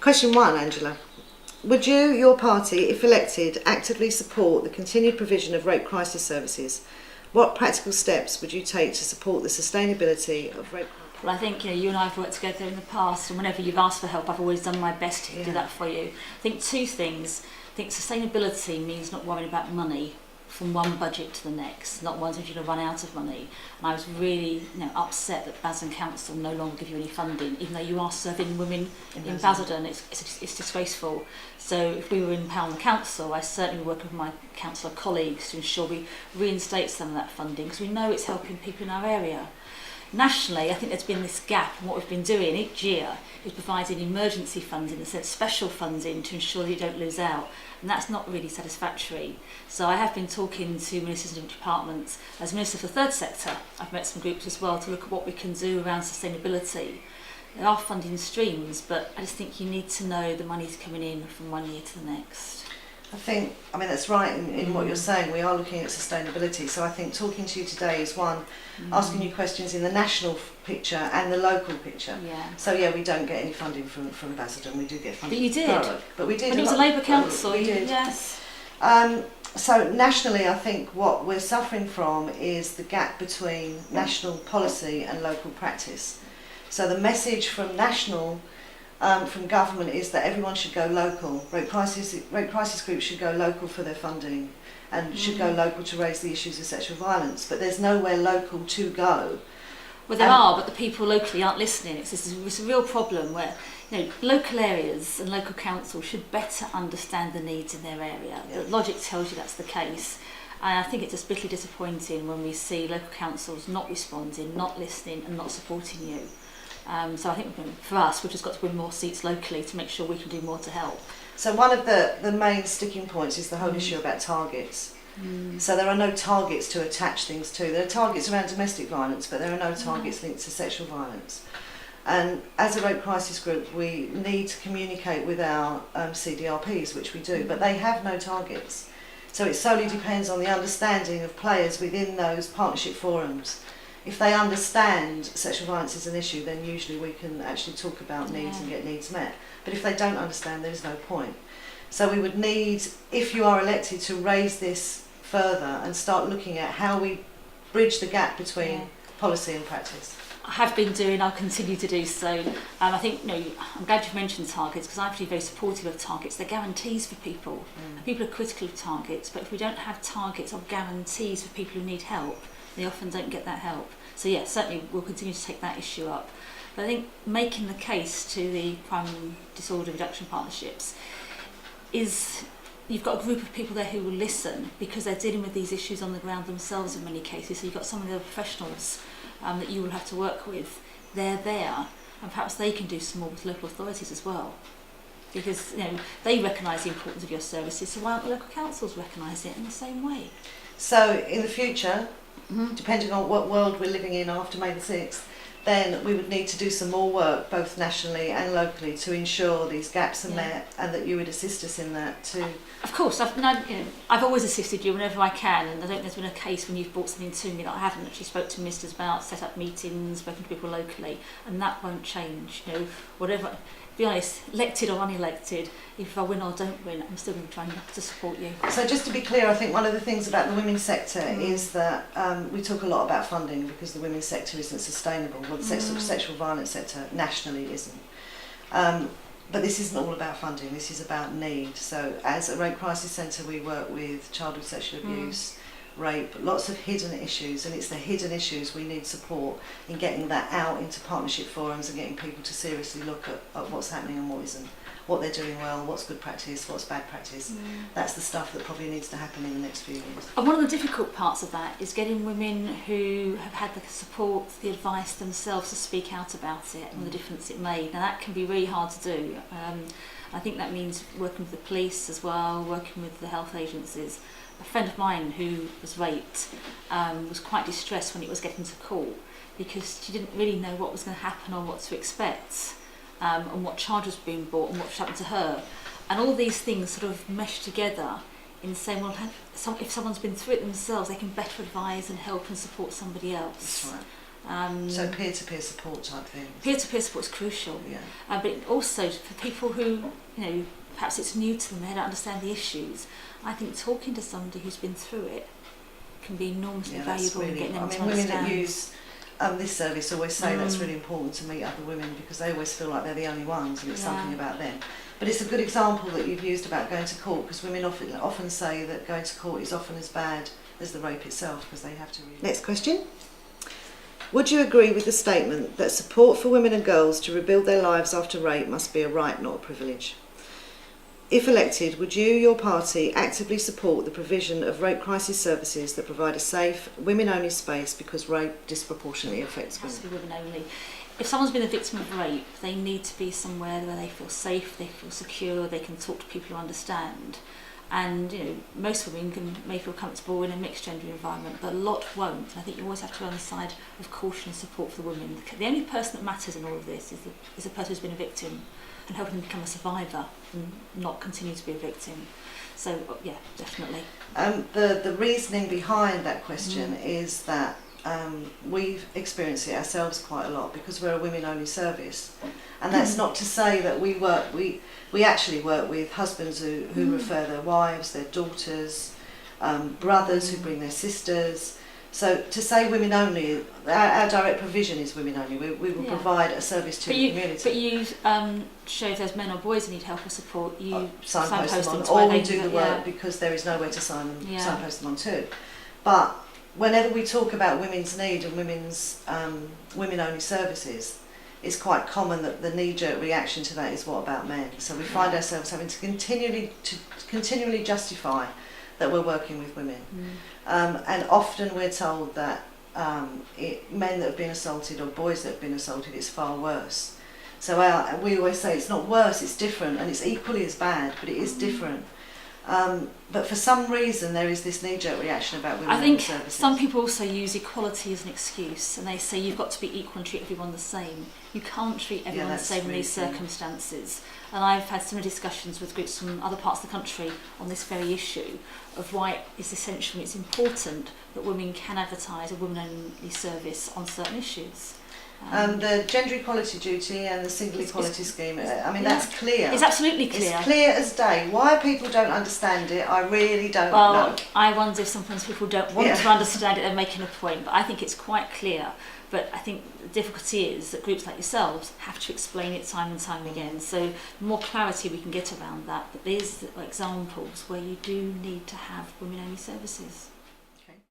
Question 1, Angela. Would you, your party, if elected, actively support the continued provision of rape crisis services? What practical steps would you take to support the sustainability of rape? Well, I think you and I have worked together in the past, and whenever you've asked for help, I've always done my best to do that for you. I think two things. I think sustainability means not worrying about money from one budget to the next, not wanting you to run out of money. And I was really upset that Basildon Council no longer give you any funding, even though you are serving women in Basildon. It's disgraceful. So if we were in Pound Council, I certainly would work with my councillor colleagues to ensure we reinstate some of that funding, because we know it's helping people in our area. Nationally, I think there's been this gap, and what we've been doing each year is providing emergency funding, in a sense special funding, to ensure that you don't lose out, and that's not really satisfactory. So I have been talking to ministers in departments. As Minister for the Third Sector, I've met some groups as well to look at what we can do around sustainability. There are funding streams, but I just think you need to know the money's coming in from one year to the next. I mean, that's right in what you're saying. We are looking at sustainability. So I think talking to you today is one, asking you questions in the national picture and the local picture. Yeah. So yeah, we don't get any funding from Basildon. We do get funding. But you did. But we did. When it was a Labour council. We did. Yes. So nationally, I think what we're suffering from is the gap between national policy and local practice. So the message from national from government is that everyone should go local. Rape crisis groups should go local for their funding and should go local to raise the issues of sexual violence. But there's nowhere local to go. Well, there are, but the people locally aren't listening. It's a real problem where local areas and local councils should better understand the needs in their area. The logic tells you that's the case. And I think it's just bitterly disappointing when we see local councils not responding, not listening and not supporting you. So I think for us, we've just got to win more seats locally to make sure we can do more to help. So one of the main sticking points is the whole issue about targets. So there are no targets to attach things to. There are targets around domestic violence, but there are no targets linked to sexual violence. And as a rape crisis group, we need to communicate with our CDRPs, which we do, but they have no targets. So it solely depends on the understanding of players within those partnership forums. If they understand sexual violence is an issue, then usually we can actually talk about needs and get needs met. But if they don't understand, there's no point. So we would need, if you are elected, to raise this further and start looking at how we bridge the gap between policy and practice. I have been doing, I'll continue to do so. I think, I'm glad you've mentioned targets, because I'm actually very supportive of targets. They're guarantees for people. People are critical of targets, but if we don't have targets or guarantees for people who need help, they often don't get that help. So yeah, certainly we'll continue to take that issue up. But I think making the case to the crime and disorder reduction partnerships is, you've got a group of people there who will listen, because they're dealing with these issues on the ground themselves in many cases. So you've got some of the professionals that you will have to work with. They're there, and perhaps they can do some more with local authorities as well. Because they recognise the importance of your services, so why aren't the local councils recognising it in the same way? So in the future, depending on what world we're living in after May the 6th, then we would need to do some more work, both nationally and locally, to ensure these gaps are met, and that you would assist us in that too. Of course, I've always assisted you whenever I can, and I don't think there's been a case when you've brought something to me that I haven't actually spoke to ministers about, set up meetings, spoken to people locally, and that won't change. Whatever. Be honest, elected or unelected, if I win or don't win, I'm still going to try to support you. So just to be clear, I think one of the things about the women's sector is that we talk a lot about funding because the women's sector isn't sustainable. Well, the sexual violence sector nationally isn't. But this isn't all about funding, this is about need. So as a rape crisis centre, we work with childhood sexual abuse, rape, lots of hidden issues, and it's the hidden issues we need support in getting that out into partnership forums and getting people to seriously look at what's happening and what isn't, what they're doing well, what's good practice, what's bad practice. That's the stuff that probably needs to happen in the next few years. And one of the difficult parts of that is getting women who have had the support, the advice themselves to speak out about it and the difference it made. Now that can be really hard to do. I think that means working with the police as well, working with the health agencies. A friend of mine who was raped was quite distressed when it was getting to court, because she didn't really know what was going to happen or what to expect, and what charge was being brought and what happened to her. And all these things sort of mesh together in saying, well, if someone's been through it themselves, they can better advise and help and support somebody else. That's right. So peer-to-peer support type things. Peer-to-peer support is crucial, Yeah. but also for people who, perhaps it's new to them, they don't understand the issues. I think talking to somebody who's been through it can be enormously valuable in getting them to women understand. that use this service always say that's really important to meet other women because they always feel like they're the only ones and it's something about them. But it's a good example that you've used about going to court, because women often say that going to court is often as bad as the rape itself because they have to. Next question. Would you agree with the statement that support for women and girls to rebuild their lives after rape must be a right, not a privilege? If elected, would you, your party, actively support the provision of rape crisis services that provide a safe, women-only space because rape disproportionately affects women? It has to be women only. If someone's been a victim of rape, they need to be somewhere where they feel safe, they feel secure, they can talk to people who understand. And most women may feel comfortable in a mixed gender environment, but a lot won't. I think you always have to be on the side of caution and support for the women. The only person that matters in all of this is the person who's been a victim, and helping them become a survivor and not continue to be a victim. So yeah, definitely. The reasoning behind that question is that we've experienced it ourselves quite a lot because we're a women-only service, and that's not to say that we actually work with husbands who refer their wives, their daughters, brothers who bring their sisters. So to say women only, our direct provision is women only. We will provide a service to the community. But you show if there's men or boys who need help or support, you signpost them on, to where or we they do the work because there is nowhere to signpost them on too. But whenever we talk about women's need and women's women-only services, it's quite common that the knee-jerk reaction to that is, what about men? So we find ourselves having to continually justify that we're working with women. And often we're told that men that have been assaulted or boys that have been assaulted, it's far worse. So we always say it's not worse, it's different, and it's equally as bad, but it is different. But for some reason there is this knee-jerk reaction about women. I think services. Some people also use equality as an excuse, and they say you've got to be equal and treat everyone the same. You can't treat everyone the same in these circumstances. And I've had some discussions with groups from other parts of the country on this very issue of why it is essential and it's important that women can advertise a women-only service on certain issues. The gender equality duty and the single equality scheme, that's clear. It's absolutely clear. It's clear as day. Why people don't understand it, I really don't know. I wonder if sometimes people don't want to understand it, they're making a point, but I think it's quite clear. But I think the difficulty is that groups like yourselves have to explain it time and time again. So the more clarity we can get around that, but there's examples where you do need to have women-only services.